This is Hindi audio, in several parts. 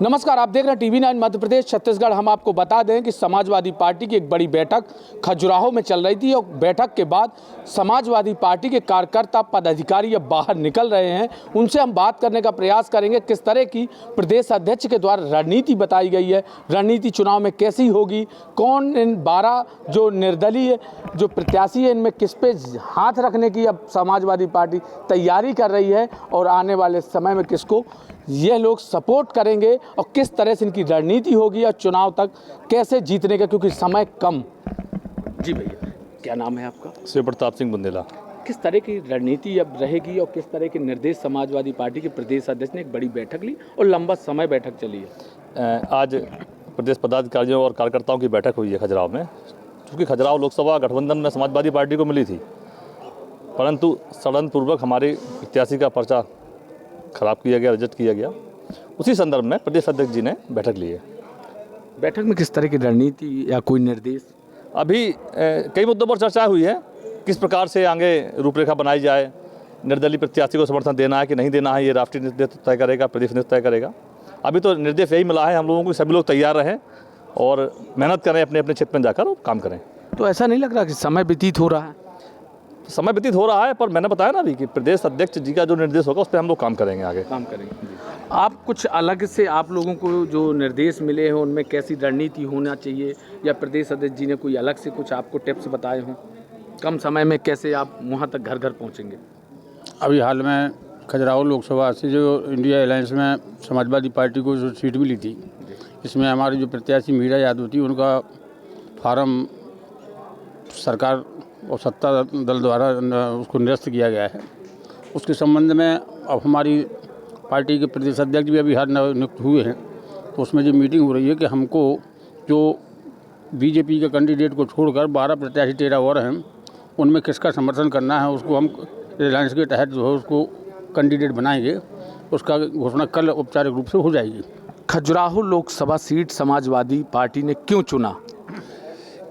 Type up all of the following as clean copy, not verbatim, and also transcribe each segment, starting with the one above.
नमस्कार, आप देख रहे हैं TV9 मध्य प्रदेश छत्तीसगढ़। हम आपको बता दें कि समाजवादी पार्टी की एक बड़ी बैठक खजुराहो में चल रही थी और बैठक के बाद समाजवादी पार्टी के कार्यकर्ता पदाधिकारी अब बाहर निकल रहे हैं। उनसे हम बात करने का प्रयास करेंगे किस तरह की प्रदेश अध्यक्ष के द्वारा रणनीति बताई गई है, रणनीति चुनाव में कैसी होगी, कौन इन 12 जो निर्दलीय जो प्रत्याशी है इनमें किस पे हाथ रखने की अब समाजवादी पार्टी तैयारी कर रही है और आने वाले समय में किसको ये लोग सपोर्ट करेंगे और किस तरह से इनकी रणनीति होगी और चुनाव तक कैसे जीतने का, क्योंकि समय कम। जी भैया, क्या नाम है आपका? शिव प्रताप सिंह बुंदेला। किस तरह की रणनीति अब रहेगी और किस तरह के निर्देश समाजवादी पार्टी के प्रदेश अध्यक्ष ने एक बड़ी बैठक ली और लंबा समय बैठक चली है? आज प्रदेश पदाधिकारियों और कार्यकर्ताओं की बैठक हुई है खजुराहो में। क्योंकि खजुराहो लोकसभा गठबंधन में समाजवादी पार्टी को मिली थी, परंतु षड्यंत्रपूर्वक हमारी प्रत्याशी का पर्चा खराब किया गया, रिजेक्ट किया गया। उसी संदर्भ में प्रदेश अध्यक्ष जी ने बैठक ली है। बैठक में किस तरह की रणनीति या कोई निर्देश? अभी कई मुद्दों पर चर्चा हुई है, किस प्रकार से आगे रूपरेखा बनाई जाए, निर्दलीय प्रत्याशी को समर्थन देना है कि नहीं देना है, ये राष्ट्रीय नेतृत्व तय करेगा, प्रदेश नेतृत्व तय करेगा। अभी तो निर्देश यही मिला है हम लोगों को, सभी लोग तैयार रहें और मेहनत करें, अपने अपने क्षेत्र में जाकर और काम करें। तो ऐसा नहीं लग रहा कि समय व्यतीत हो रहा है? समय व्यतीत हो रहा है, पर मैंने बताया ना अभी कि प्रदेश अध्यक्ष जी का जो निर्देश होगा उस पर हम लोग काम करेंगे, आगे काम करेंगे। आप कुछ अलग से आप लोगों को जो निर्देश मिले हैं उनमें कैसी रणनीति होना चाहिए, या प्रदेश अध्यक्ष जी ने कोई अलग से कुछ आपको टिप्स बताए हों, कम समय में कैसे आप वहाँ तक घर घर पहुँचेंगे? अभी हाल में खजुराहो लोकसभा से जो इंडिया अलायंस में समाजवादी पार्टी को जो सीट मिली थी, इसमें हमारी जो प्रत्याशी मीरा यादव थी, उनका फार्म सरकार और सत्ता दल द्वारा उसको निरस्त किया गया है। उसके संबंध में अब हमारी पार्टी के प्रदेश अध्यक्ष भी अभी हाल नियुक्त हुए हैं, तो उसमें जो मीटिंग हो रही है कि हमको जो बीजेपी के कैंडिडेट को छोड़कर 12 प्रत्याशी 13 और हैं, उनमें किसका समर्थन करना है, उसको हम अलायंस के तहत जो है उसको कैंडिडेट बनाएंगे। उसका घोषणा कल औपचारिक रूप से हो जाएगी। खजुराहो लोकसभा सीट समाजवादी पार्टी ने क्यों चुना?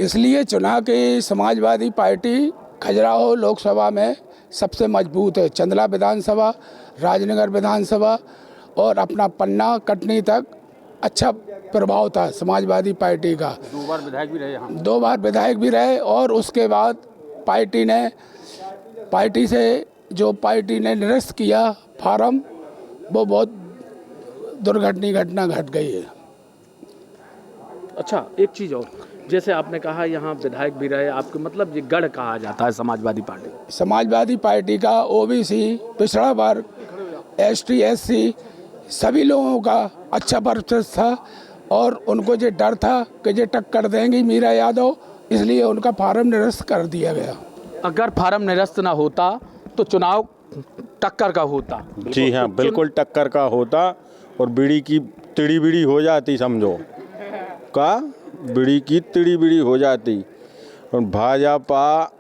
इसलिए चुना कि समाजवादी पार्टी खजुराहो लोकसभा में सबसे मजबूत है। चंदला विधानसभा, राजनगर विधानसभा और अपना पन्ना कटनी तक अच्छा प्रभाव था समाजवादी पार्टी का। 2 बार विधायक भी रहे हम। 2 बार विधायक भी रहे और उसके बाद पार्टी ने निरस्त किया फार्म, वो बहुत दुर्घटनीय घटना घट गई है। अच्छा, एक चीज़ और, जैसे आपने कहा यहाँ विधायक भी रहे, आपके मतलब ये गढ़ कहा जाता है समाजवादी पार्टी। समाजवादी पार्टी का OBC, पिछड़ा वर्ग, ST SC सभी लोगों का अच्छा वर्चस्व था और उनको जो डर था कि ये टक्कर देंगी मीरा यादव, इसलिए उनका फार्म निरस्त कर दिया गया। अगर फार्म निरस्त ना होता तो चुनाव टक्कर का होता। जी हाँ, बिल्कुल टक्कर का होता और बीड़ी की तिड़ी बिड़ी हो जाती, समझो का बीड़ी की तिड़ी बिड़ी हो जाती। और भाजपा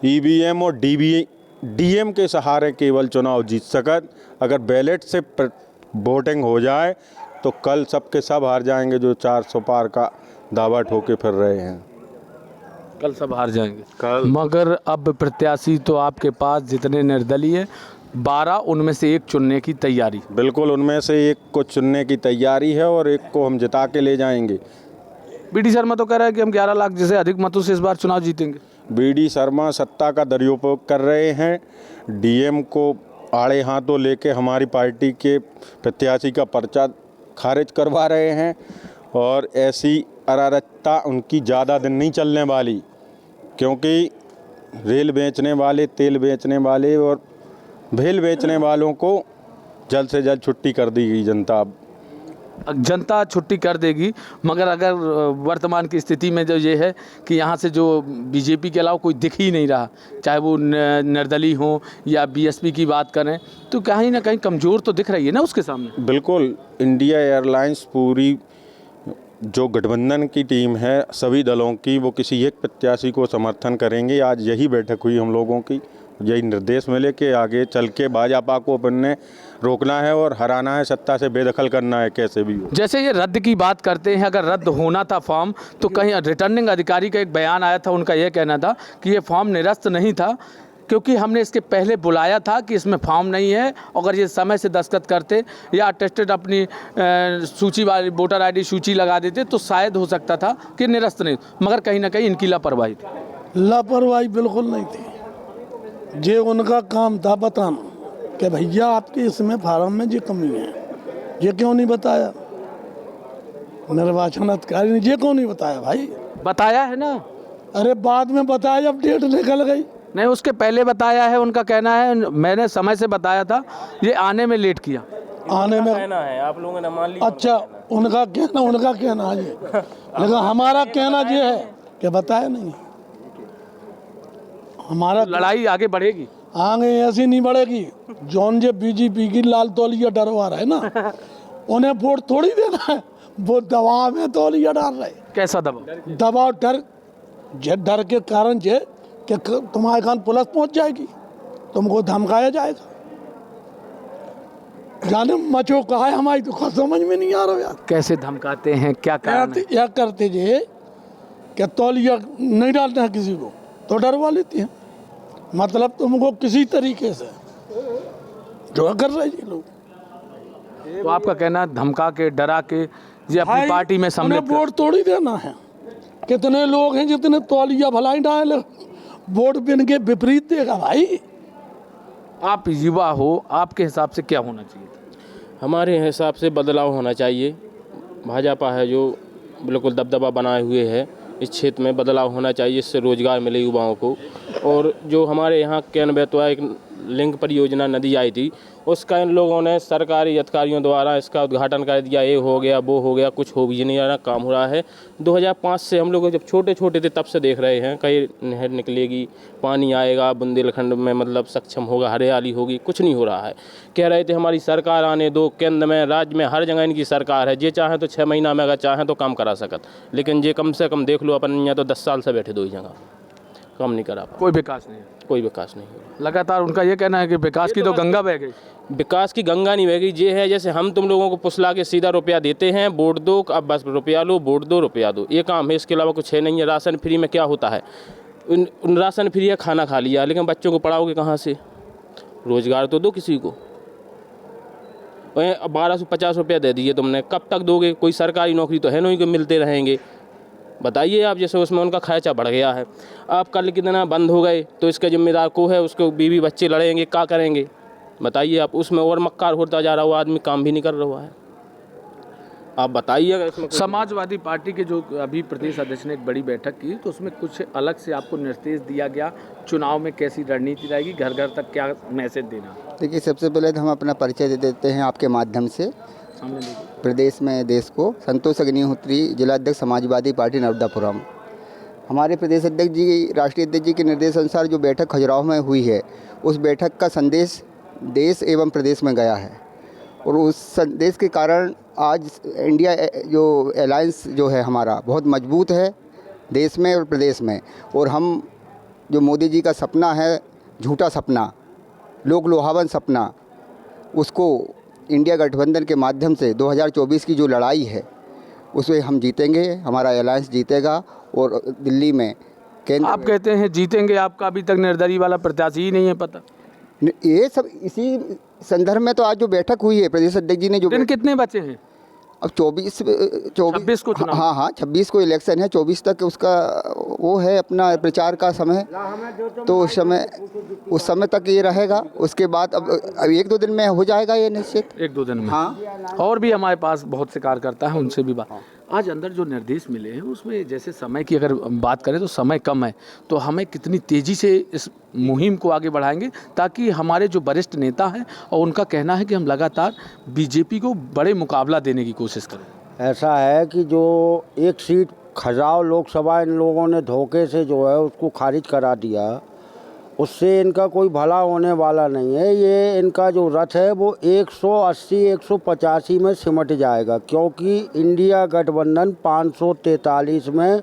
EVM और DM के सहारे केवल चुनाव जीत सकत। अगर बैलेट से वोटिंग हो जाए तो कल सबके सब हार जाएंगे, जो 400 पार का दावा ठोके फिर रहे हैं। कल सब हार जाएंगे कल। मगर अब प्रत्याशी तो आपके पास जितने निर्दलीय 12, उनमें से एक चुनने की तैयारी। बिल्कुल, उनमें से एक को चुनने की तैयारी है और एक को हम जिता के ले जाएंगे। BD शर्मा तो कह रहा है कि हम 11 लाख जैसे अधिक मतों से इस बार चुनाव जीतेंगे। BD शर्मा सत्ता का दुरुपयोग कर रहे हैं, DM को आड़े हाथों लेके हमारी पार्टी के प्रत्याशी का पर्चा खारिज करवा रहे हैं और ऐसी अरारकता उनकी ज़्यादा दिन नहीं चलने वाली, क्योंकि रेल बेचने वाले, तेल बेचने वाले और भेल बेचने वालों को जल्द से जल्द छुट्टी कर दी गई। जनता छुट्टी कर देगी, मगर अगर वर्तमान की स्थिति में जो ये है कि यहाँ से जो बीजेपी के अलावा कोई दिख ही नहीं रहा, चाहे वो निर्दलीय हो या BSP की बात करें, तो कहीं ना कहीं कमज़ोर तो दिख रही है ना उसके सामने। बिल्कुल, इंडिया एयरलाइंस पूरी जो गठबंधन की टीम है सभी दलों की, वो किसी एक प्रत्याशी को समर्थन करेंगे। आज यही बैठक हुई हम लोगों की, यही निर्देश मिले कि आगे चल के भाजपा को अपन ने रोकना है और हराना है, सत्ता से बेदखल करना है कैसे भी हो। जैसे ये रद्द की बात करते हैं, अगर रद्द होना था फॉर्म तो कहीं रिटर्निंग अधिकारी का एक बयान आया था, उनका यह कहना था कि ये फॉर्म निरस्त नहीं था, क्योंकि हमने इसके पहले बुलाया था कि इसमें फॉर्म नहीं है, अगर ये समय से दस्तखत करते या अटेस्टेड अपनी सूची वाली वोटर आईडी सूची लगा देते तो शायद हो सकता था कि निरस्त नहीं, मगर कहीं ना कहीं इनकी लापरवाही थी। लापरवाही बिल्कुल नहीं थी, ये उनका काम था बताना कि भैया आपके इसमें फार्म में ये कमी है, ये क्यों नहीं बताया। निर्वाचन अधिकारी ने ये क्यों नहीं बताया भाई? बताया है ना, अरे बाद में बताया जब डेट निकल गई। नहीं उसके पहले बताया है, उनका कहना है मैंने समय से बताया था, ये आने में लेट किया। आने में कहना है, आप लोगों ने मान लिया। अच्छा, उनका कहना है ये, लेकिन हमारा कहना ये है कि बताया नहीं। हमारा लड़ाई आगे बढ़ेगी, आगे ऐसी नहीं बढ़ेगी। जौन जे बीजेपी की लाल तौलिया डरवा रहे ना, उन्हें वोट थोड़ी देना है, वो दबाव में तौलिया डाल रहे। कैसा दबाव? दबाव डर के कारण जे कि तुम्हारे खान पुलिस पहुंच जाएगी, तुमको धमकाया जाएगा। जाने मचो कहा है हमारी, तो समझ में नहीं आ रहा यार। कैसे धमकाते हैं, क्या कारण है? या करते जे कि तौलिया नहीं डालते हैं किसी को तो डरवा लेती हैं, मतलब तुमको किसी तरीके से जो कर रहे हैं लोग। तो आपका कहना है धमका के डरा के ये अपनी पार्टी में सम्मिलित कर- वोट थोड़ी देना है। कितने लोग हैं जितने तौलिया भलाई डाले, वोट बिन के विपरीत देगा भाई। आप युवा हो, आपके हिसाब से क्या होना चाहिए? हमारे हिसाब से बदलाव होना चाहिए। भाजपा है जो बिल्कुल दबदबा बनाए हुए है, इस क्षेत्र में बदलाव होना चाहिए, इससे रोजगार मिले युवाओं को। और जो हमारे यहाँ क्रियान्वित हुआ एक लिंक परियोजना नदी आई थी, उसका इन लोगों ने सरकारी अधिकारियों द्वारा इसका उद्घाटन कर दिया, ये हो गया वो हो गया, कुछ हो भी नहीं रहा, काम हो रहा है। 2005 से हम लोग जब छोटे छोटे थे तब से देख रहे हैं, कहीं नहर निकलेगी, पानी आएगा, बुंदेलखंड में मतलब सक्षम होगा, हरियाली होगी, कुछ नहीं हो रहा है। कह रहे थे हमारी सरकार आने दो, केंद्र में राज्य में हर जगह इनकी सरकार है, ये चाहें तो 6 महीना में अगर चाहें तो काम करा सकत, लेकिन ये कम से कम देख लो अपन यहाँ तो 10 साल से बैठे दो ही जगह, काम नहीं करा, कोई विकास नहीं है, कोई विकास नहीं हो। लगातार उनका ये कहना है कि विकास की तो गंगा बह गई। विकास की गंगा नहीं बह गई, ये है जैसे हम तुम लोगों को पुसला के सीधा रुपया देते हैं, वोट दो, अब बस रुपया लो, वोट दो, रुपया दो, ये काम है, इसके अलावा कुछ है नहीं है। राशन फ्री में क्या होता है, उन राशन फ्री है, खाना खा लिया, लेकिन बच्चों को पढ़ाओगे कहाँ से? रोजगार तो दो किसी को। 1250 रुपया दे दिए तुमने, कब तक दोगे? कोई सरकारी नौकरी तो है नहीं कि मिलते रहेंगे, बताइए आप। जैसे उसमें उनका खर्चा बढ़ गया है, आप कल कितना बंद हो गए तो इसका जिम्मेदार को है, उसको बीवी बच्चे लड़ेंगे, क्या करेंगे बताइए आप। उसमें और मक्कार होता जा रहा हुआ, आदमी काम भी नहीं कर रहा है, आप बताइएगा। इसमें समाजवादी पार्टी के जो अभी प्रदेश अध्यक्ष ने एक बड़ी बैठक की, तो उसमें कुछ अलग से आपको निर्देश दिया गया, चुनाव में कैसी रणनीति रहेगी, घर घर तक क्या मैसेज देना? देखिए, सबसे पहले तो हम अपना परिचय दे देते हैं आपके माध्यम से प्रदेश में देश को। संतोष अग्निहोत्री, जिला अध्यक्ष समाजवादी पार्टी नर्मदापुरम। हमारे प्रदेश अध्यक्ष जी, राष्ट्रीय अध्यक्ष जी के निर्देश अनुसार जो बैठक खजुराहो में हुई है, उस बैठक का संदेश देश एवं प्रदेश में गया है, और उस संदेश के कारण आज इंडिया जो अलायंस जो है हमारा बहुत मजबूत है देश में और प्रदेश में। और हम जो मोदी जी का सपना है, झूठा सपना, लोक लुभावन सपना, उसको इंडिया गठबंधन के माध्यम से 2024 की जो लड़ाई है उसमें हम जीतेंगे, हमारा अलायंस जीतेगा। और दिल्ली में केंद्र आप कहते हैं जीतेंगे, आपका अभी तक निर्दलीय वाला प्रत्याशी ही नहीं है पता। ये सब इसी संदर्भ में तो आज जो बैठक हुई है प्रदेश अध्यक्ष जी ने जो दिन कितने बचे हैं? अब 26 को चुनाव। हाँ, 26 को इलेक्शन है, 24 तक उसका वो है अपना प्रचार का समय, तो उस समय तक ये रहेगा। उसके बाद अब 1-2 दिन में हो जाएगा ये निश्चित, 1-2 दिन में। हाँ। और भी हमारे पास बहुत से कार्यकर्ता हैं, उनसे भी बात। आज अंदर जो निर्देश मिले हैं उसमें जैसे समय की अगर बात करें तो समय कम है, तो हमें कितनी तेज़ी से इस मुहिम को आगे बढ़ाएंगे ताकि हमारे जो वरिष्ठ नेता हैं, और उनका कहना है कि हम लगातार बीजेपी को बड़े मुकाबला देने की कोशिश करें। ऐसा है कि जो एक सीट खजुराहो लोकसभा इन लोगों ने धोखे से जो है उसको खारिज करा दिया, उससे इनका कोई भला होने वाला नहीं है। ये इनका जो रथ है वो 180-185 में सिमट जाएगा, क्योंकि इंडिया गठबंधन 543 में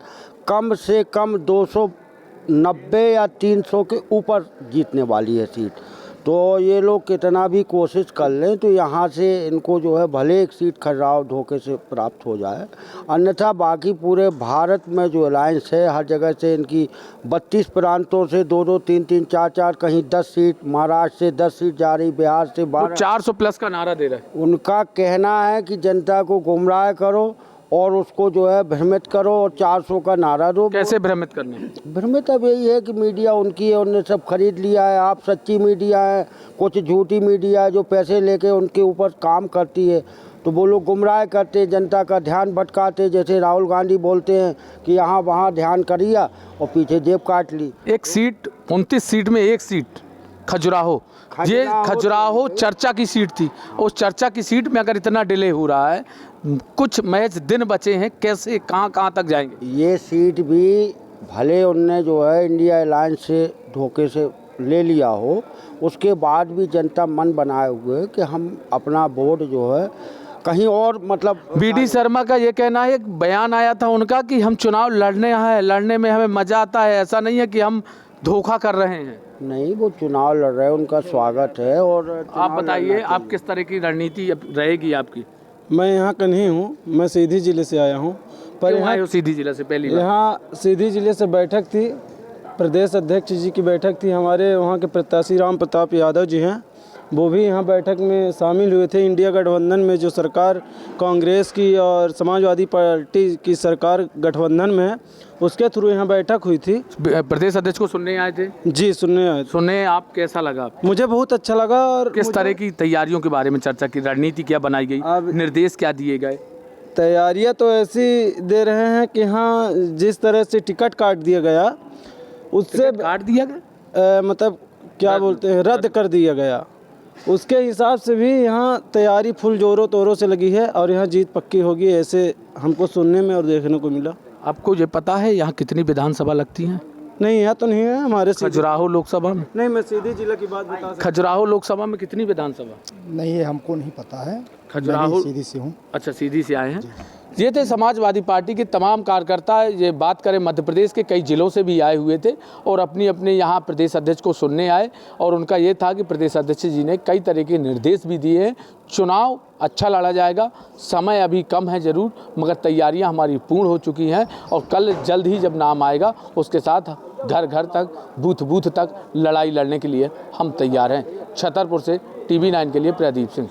कम से कम 290 या 300 के ऊपर जीतने वाली है सीट। तो ये लोग कितना भी कोशिश कर लें तो यहाँ से इनको जो है भले एक सीट खजुराहो धोखे से प्राप्त हो जाए, अन्यथा बाकी पूरे भारत में जो अलायंस है हर जगह से इनकी 32 प्रांतों से 2-2, 3-3, 4-4, कहीं 10 सीट, महाराष्ट्र से 10 सीट जा रही, बिहार से 12। 400 प्लस का नारा दे रहा है। उनका कहना है कि जनता को गुमराह करो और उसको जो है भ्रमित करो और 400 का नारा दो। कैसे भ्रमित करना है? भ्रमित अब यही है कि मीडिया उनकी है, उनने सब खरीद लिया है। आप सच्ची मीडिया है, कुछ झूठी मीडिया है जो पैसे लेके उनके ऊपर काम करती है, तो वो लोग गुमराह करते, जनता का ध्यान भटकाते। जैसे राहुल गांधी बोलते हैं कि यहाँ वहाँ ध्यान करिए और पीछे जेब काट ली। एक सीट, 29 सीट में एक सीट खजुराहो, ये खजुराहो चर्चा की सीट थी। उस चर्चा की सीट में अगर इतना डिले हो रहा है, कुछ मैच दिन बचे हैं, कैसे कहाँ तक जाएंगे? ये सीट भी भले उनने जो है इंडिया अलायंस से धोखे से ले लिया हो, उसके बाद भी जनता मन बनाए हुए कि हम अपना वोट जो है कहीं और, मतलब बीडी शर्मा का ये कहना है, एक बयान आया था उनका कि हम चुनाव लड़ने में हमें मजा आता है, ऐसा नहीं है कि हम धोखा कर रहे हैं। नहीं, वो चुनाव लड़ रहे हैं, उनका स्वागत है। और आप बताइए, आप किस तरह की रणनीति रहेगी आपकी? मैं यहाँ का नहीं हूँ, मैं सीधी जिले से आया हूँ। पर यहाँ सीधी जिले से पहली बार? यहाँ सीधी जिले से बैठक थी, प्रदेश अध्यक्ष जी की बैठक थी। हमारे वहाँ के प्रत्याशी राम प्रताप यादव जी हैं, वो भी यहाँ बैठक में शामिल हुए थे। इंडिया गठबंधन में जो सरकार कांग्रेस की और समाजवादी पार्टी की सरकार गठबंधन में है, उसके थ्रू यहाँ बैठक हुई थी। प्रदेश अध्यक्ष को सुनने आए थे? जी, सुनने आए थे। सुनने आप कैसा लगा? मुझे बहुत अच्छा लगा। और किस तरह की तैयारियों के बारे में चर्चा की, रणनीति क्या बनाई गई, निर्देश क्या दिए गए? तैयारियां तो ऐसी दे रहे हैं कि हाँ, जिस तरह से टिकट काट दिया गया उससे काट दिया गया, मतलब क्या बोलते हैं, रद्द कर दिया गया, उसके हिसाब से भी यहाँ तैयारी फुल जोरों तोरों से लगी है और यहाँ जीत पक्की होगी, ऐसे हमको सुनने में और देखने को मिला। आपको ये पता है यहाँ कितनी विधानसभा लगती हैं? नहीं, यहाँ तो नहीं है हमारे खजुराहो लोकसभा में। नहीं, मैं सीधी जिला की बात बता सकता। खजुराहो लोकसभा में कितनी विधानसभा? नहीं, ये हमको नहीं पता है। खजुराहो सीधी से हूँ। अच्छा, सीधी से आए हैं। ये थे समाजवादी पार्टी के तमाम कार्यकर्ता। ये बात करें, मध्य प्रदेश के कई जिलों से भी आए हुए थे और अपनी अपने यहाँ प्रदेश अध्यक्ष को सुनने आए। और उनका ये था कि प्रदेश अध्यक्ष जी ने कई तरह के निर्देश भी दिए हैं। चुनाव अच्छा लड़ा जाएगा, समय अभी कम है ज़रूर, मगर तैयारियां हमारी पूर्ण हो चुकी हैं और कल जल्द ही जब नाम आएगा उसके साथ घर घर तक, बूथ बूथ तक लड़ाई लड़ने के लिए हम तैयार हैं। छतरपुर से TV9 के लिए प्रदीप सिंह।